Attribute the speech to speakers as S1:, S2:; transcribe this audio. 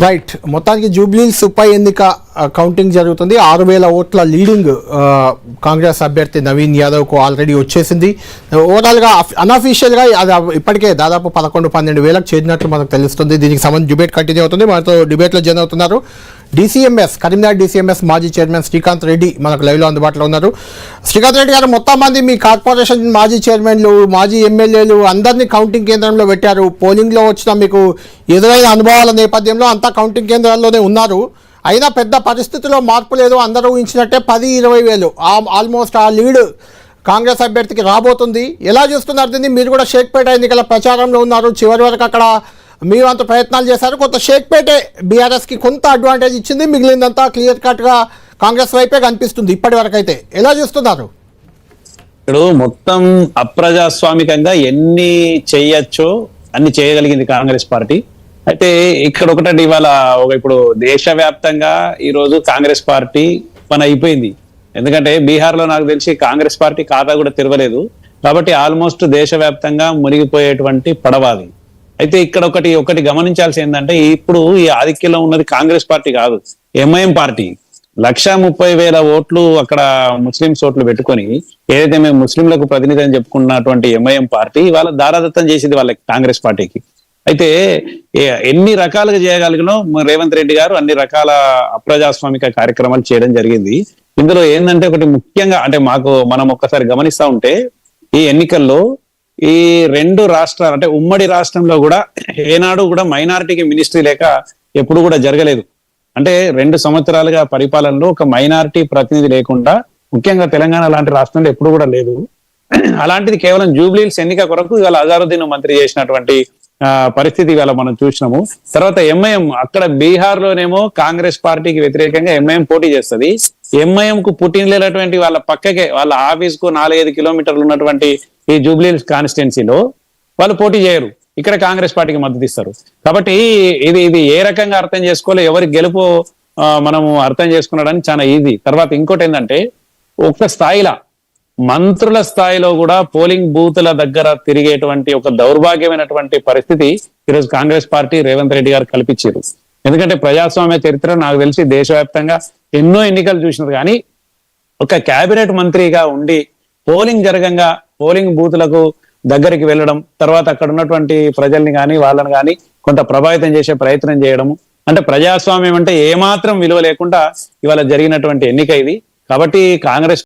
S1: Right. మొత్తానికి జూబ్లీహిల్స్ ఉప ఎన్నిక కౌంటింగ్ జరుగుతుంది. 6,000 ఓట్ల లీడింగ్ కాంగ్రెస్ అభ్యర్థి నవీన్ యాదవ్కు ఆల్రెడీ వచ్చేసింది. ఓవరాల్గా అన్అఫీషియల్గా అది ఇప్పటికే దాదాపు 11-12 వేలకు చేరినట్లు మనకు తెలుస్తుంది. దీనికి సంబంధించి డిబేట్ కంటిన్యూ అవుతుంది. మనతో డిబేట్లో జాయిన్ అవుతున్నారు డీసీఎంఎస్ కరీంనగర్ డీసీఎంఎస్ మాజీ చైర్మన్ శ్రీకాంత్ రెడ్డి మనకు లైవ్లో అందుబాటులో ఉన్నారు. శ్రీకాంత్ రెడ్డి గారు, మొత్తం మంది మీ కార్పొరేషన్ మాజీ చైర్మన్లు, మాజీ ఎమ్మెల్యేలు అందరినీ కౌంటింగ్ కేంద్రంలో పెట్టారు. పోలింగ్లో వచ్చిన మీకు ఎదురైన అనుభవాల నేపథ్యంలో అంతా కౌంటింగ్ కేంద్రాల్లోనే ఉన్నారు. అయినా పెద్ద పరిస్థితిలో మార్పు లేదు. అందరూ ఊహించినట్టే 10-20 వేలు ఆల్మోస్ట్ ఆ లీడ్ కాంగ్రెస్ అభ్యర్థికి రాబోతుంది. ఎలా చూస్తున్నారు దీన్ని? మీరు కూడా షేక్పేట ఎన్నికల ప్రచారంలో ఉన్నారు. చివరి వరకు అక్కడ మీ వంత ప్రయత్నాలు చేశారు. కొంత షేక్పేటే బీఆర్ఎస్కి కొంత అడ్వాంటేజ్ ఇచ్చింది. మిగిలిందంతా క్లియర్ కట్గా కాంగ్రెస్ వైపే కనిపిస్తుంది ఇప్పటి వరకు. అయితే ఎలా చూస్తున్నారు?
S2: ఇప్పుడు మొత్తం అప్రజాస్వామికంగా ఎన్ని చేయొచ్చో అన్ని చేయగలిగింది కాంగ్రెస్ పార్టీ. అయితే ఇక్కడ ఒకటి ఇవాళ ఇప్పుడు దేశవ్యాప్తంగా ఈ రోజు కాంగ్రెస్ పార్టీ పని అయిపోయింది. ఎందుకంటే బీహార్ లో నాకు తెలిసి కాంగ్రెస్ పార్టీ ఖాతా కూడా తెరవలేదు. కాబట్టి ఆల్మోస్ట్ దేశవ్యాప్తంగా మునిగిపోయేటువంటి పడవాది. అయితే ఇక్కడ ఒకటి గమనించాల్సి ఏంటంటే, ఇప్పుడు ఈ ఆధిక్యంలో ఉన్నది కాంగ్రెస్ పార్టీ కాదు, ఎంఐఎం పార్టీ. 130,000 ఓట్లు అక్కడ ముస్లింస్ ఓట్లు పెట్టుకొని ఏదైతే మేము ముస్లింలకు ప్రతినిధి అని చెప్పుకున్నటువంటి ఎంఐఎం పార్టీ వాళ్ళ దారాదత్తం చేసింది వాళ్ళకి కాంగ్రెస్ పార్టీకి. అయితే ఎన్ని రకాలుగా చేయగలిగినో రేవంత్ రెడ్డి గారు అన్ని రకాల అప్రజాస్వామిక కార్యక్రమాలు చేయడం జరిగింది. ఇందులో ఏంటంటే ఒకటి ముఖ్యంగా అంటే మనం ఒక్కసారి గమనిస్తా ఉంటే ఈ ఎన్నికల్లో ఈ 2 రాష్ట్రాలు అంటే ఉమ్మడి రాష్ట్రంలో కూడా ఏనాడు కూడా మైనారిటీకి మినిస్ట్రీ లేక ఎప్పుడు కూడా జరగలేదు. అంటే 2 సంవత్సరాలుగా పరిపాలనలో ఒక మైనారిటీ ప్రతినిధి లేకుండా ముఖ్యంగా తెలంగాణ లాంటి రాష్ట్రంలో ఎప్పుడు కూడా లేదు. అలాంటిది కేవలం జూబ్లీహిల్స్ ఎన్నిక కొరకు ఇవాళ అజారుద్దీన్ మంత్రి చేసినటువంటి పరిస్థితి ఇవాళ మనం చూసినాము. తర్వాత ఎంఐఎం అక్కడ బీహార్ లోనేమో కాంగ్రెస్ పార్టీకి వ్యతిరేకంగా ఎంఐఎం పోటీ చేస్తుంది. ఎంఐఎం కు పుట్టినటువంటి వాళ్ళ పక్కకే వాళ్ళ ఆఫీస్ కు 4-5 కిలోమీటర్లు ఉన్నటువంటి ఈ జూబ్లీహిల్స్ కాన్స్టిట్యున్సీలో వాళ్ళు పోటీ చేయరు. ఇక్కడ కాంగ్రెస్ పార్టీకి మద్దతు ఇస్తారు. కాబట్టి ఇది ఏ రకంగా అర్థం చేసుకోవాలి, ఎవరి గెలుపు మనము అర్థం చేసుకున్నాడని చాలా ఈజీ. తర్వాత ఇంకోటి ఏంటంటే, ఒక్క స్థాయిలో మంత్రుల స్థాయిలో కూడా పోలింగ్ బూత్ల దగ్గర తిరిగేటువంటి ఒక దౌర్భాగ్యమైనటువంటి పరిస్థితి ఈరోజు కాంగ్రెస్ పార్టీ రేవంత్ రెడ్డి గారు కల్పించారు. ఎందుకంటే ప్రజాస్వామ్య చరిత్ర నాకు తెలిసి దేశవ్యాప్తంగా ఎన్నో ఎన్నికలు చూసినారు, కానీ ఒక కేబినెట్ మంత్రిగా ఉండి పోలింగ్ జరగంగా పోలింగ్ బూత్లకు దగ్గరికి వెళ్ళడం, తర్వాత అక్కడ ఉన్నటువంటి ప్రజల్ని కానీ వాళ్ళని కానీ కొంత ప్రభావితం చేసే ప్రయత్నం చేయడము, అంటే ప్రజాస్వామ్యం అంటే ఏమాత్రం విలువ లేకుండా ఇవాళ జరిగినటువంటి ఎన్నిక ఇది. కాబట్టి కాంగ్రెస్